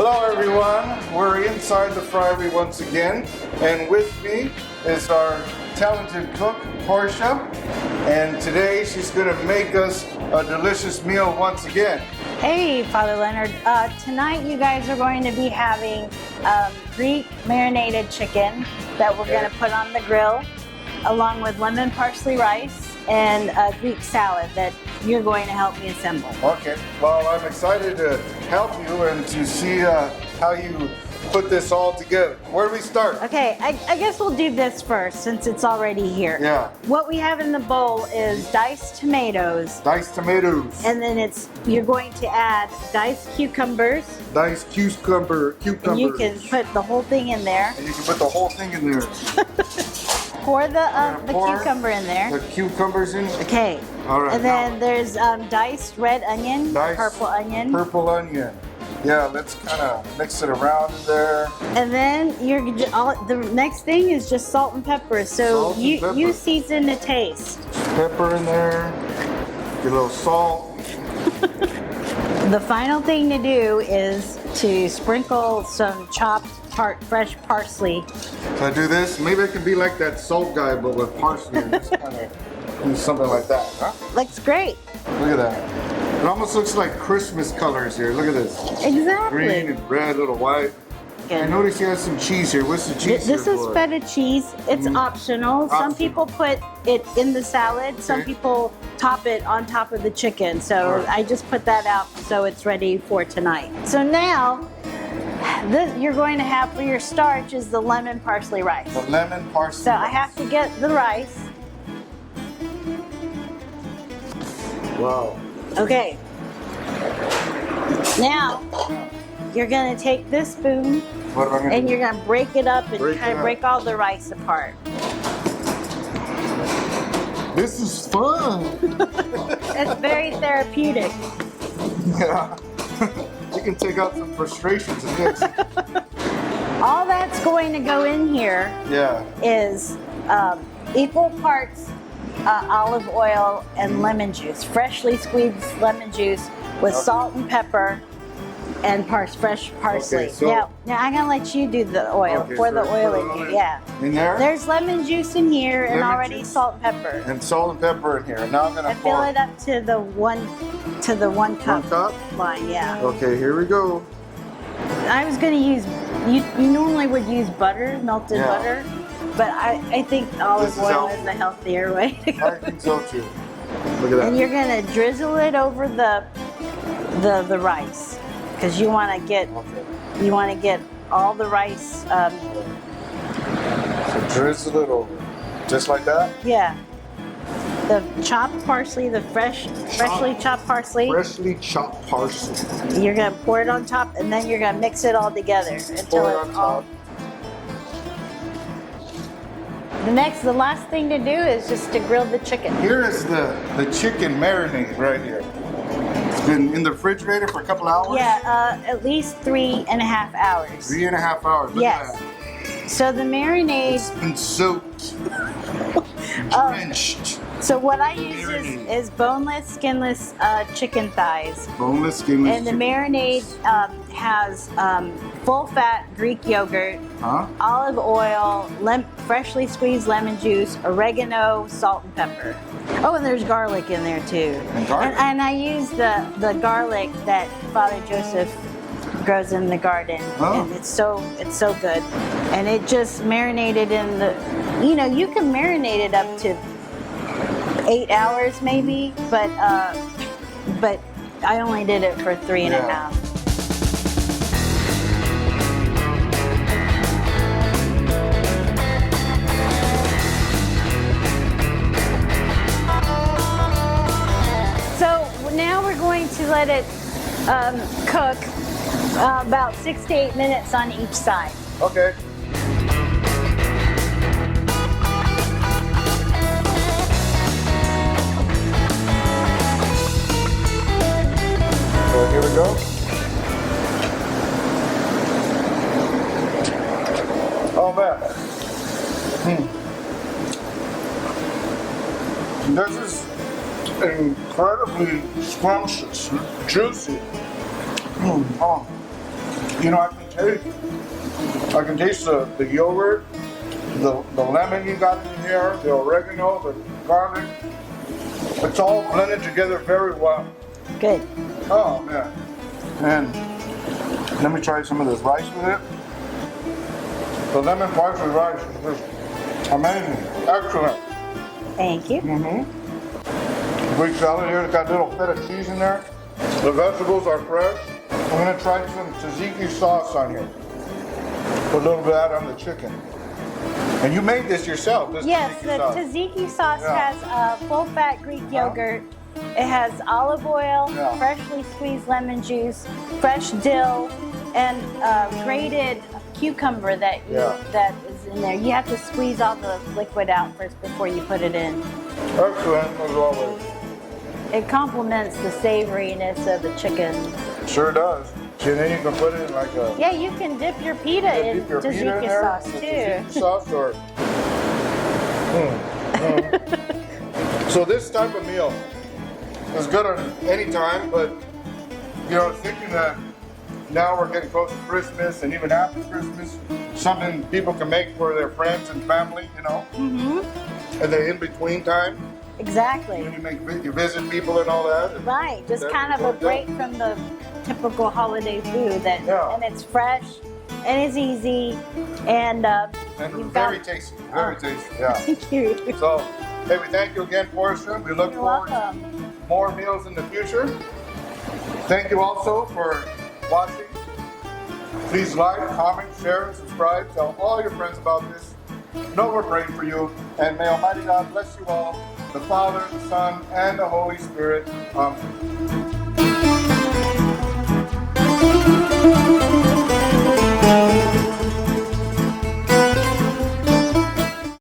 Hello everyone, we're inside the Friary once again, and with me is our talented cook, Portia, and today she's going to make us a delicious meal once again. Hey, Father Leonard. Tonight you guys are going to be having Greek marinated chicken that we're going to put on the grill, along with lemon parsley rice and a Greek salad that you're going to help me assemble. Okay, well I'm excited to help you and to see how you put this all together. Where do we start? Okay, I guess we'll do this first since it's already here. Yeah. What we have in the bowl is diced tomatoes. Diced tomatoes. And then you're going to add diced cucumbers. Diced cucumbers. And you can put the whole thing in there. And you can put the whole thing in there. Pour the cucumber in there. The cucumbers in. Okay. All right. And then there's diced red onion, purple onion. Purple onion. Yeah, let's kind of mix it around in there. And then the next thing is just salt and pepper. So you season to taste. Pepper in there. Get a little salt. The final thing to do is to sprinkle some chopped fresh parsley. So I do this. Maybe I can be like that salt guy, but with parsley and just kind of do something like that, huh? Looks great. Look at that. It almost looks like Christmas colors here. Look at this. Exactly. Green and red, little white. I notice you have some cheese here. What's the cheese This here is for? feta cheese. It's optional. Some people put it in the salad. Okay. Some people top it on top of the chicken. So I just put that out so it's ready for tonight. So now, you're going to have for your starch is the lemon parsley rice. The lemon parsley So rice. I have to get the rice. Wow. Okay. Now, you're going to take this spoon What am I going to do? and you're going to break it up and Break kind it of up. break all the rice apart. This is fun. It's very therapeutic. Yeah. You can take out some frustrations in this. All that's going to go in here Yeah. is equal parts olive oil and lemon juice, freshly squeezed lemon juice with salt and pepper and fresh parsley. Okay, so now I'm gonna let you do the oil. Okay, Pour so the oil put in it here. in. Yeah. In there? There's lemon juice in here and Lemon already juice. salt and pepper. And salt and pepper in here. Now I'm gonna And fill it up to the one cup. 1 cup? Line. Yeah. Okay, here we go. I was gonna use. You normally would use butter, melted butter, but I think olive oil is a healthier way to go. I think so too. Look at that. And you're gonna drizzle it over the rice because you want to get all the rice. So drizzle it over. Just like that? Yeah. The chopped parsley, the freshly chopped parsley. Freshly chopped parsley. You're gonna pour it on top, and then you're gonna mix it all together until Pour it it's on all. top. The last thing to do is just to grill the chicken. Here is the chicken marinade right here. It's been in the refrigerator for a couple hours? Yeah, at least 3.5 hours. 3.5 hours. Look Yes. at that. So the marinade. It's been soaked. Drenched. So what I use is boneless, skinless chicken thighs. Boneless, skinless And the chicken. marinade has full-fat Greek yogurt, olive oil, freshly squeezed lemon juice, oregano, salt, and pepper. Oh, and there's garlic in there too. And garlic? And I use the garlic that Father Joseph grows in the garden, and it's so good. And it just marinated in the. You can marinate it up to 8 hours maybe, but I only did it for 3.5. So now we're going to let it cook about 6 to 8 minutes on each side. Okay. So here we go. Oh man. This is incredibly scrumptious, juicy. Oh. You know, I can taste the yogurt, the lemon you got in here, the oregano, the garlic. It's all blended together very well. Good. Oh man. And let me try some of this rice with it. The lemon parsley rice is just amazing. Excellent. Thank you. Greek salad here, it's got a little bit of cheese in there. The vegetables are fresh. I'm gonna try some tzatziki sauce on here. Put a little bit of that on the chicken. And you made this yourself, this Yes, tzatziki the sauce. tzatziki sauce Yeah. has full-fat Greek yogurt. It has olive oil, Yeah. freshly squeezed lemon juice, fresh dill, and grated cucumber that is in there. You have to squeeze all the liquid out first before you put it in. Excellent, as always. It complements the savoriness of the chicken. Sure does. And then you can put it in like a... Yeah, you can dip your pita in dip your pita in tzatziki there, sauce the too. tzatziki sauce or... So this type of meal is good on any time, but you know, thinking that now we're getting close to Christmas and even after Christmas, something people can make for their friends and family, you know, and the in-between time. Exactly. You visit people and all that. And Right, just kind of a break from the typical holiday food and it's fresh and it's easy and you've very got, tasty, very tasty, yeah. Thank you. So, hey, we thank you again, Portia. We look You're forward welcome. to more meals in the future. Thank you also for watching. Please like, comment, share, and subscribe. Tell all your friends about this. Know we're praying for you. And may Almighty God bless you all, the Father, the Son, and the Holy Spirit. Amen.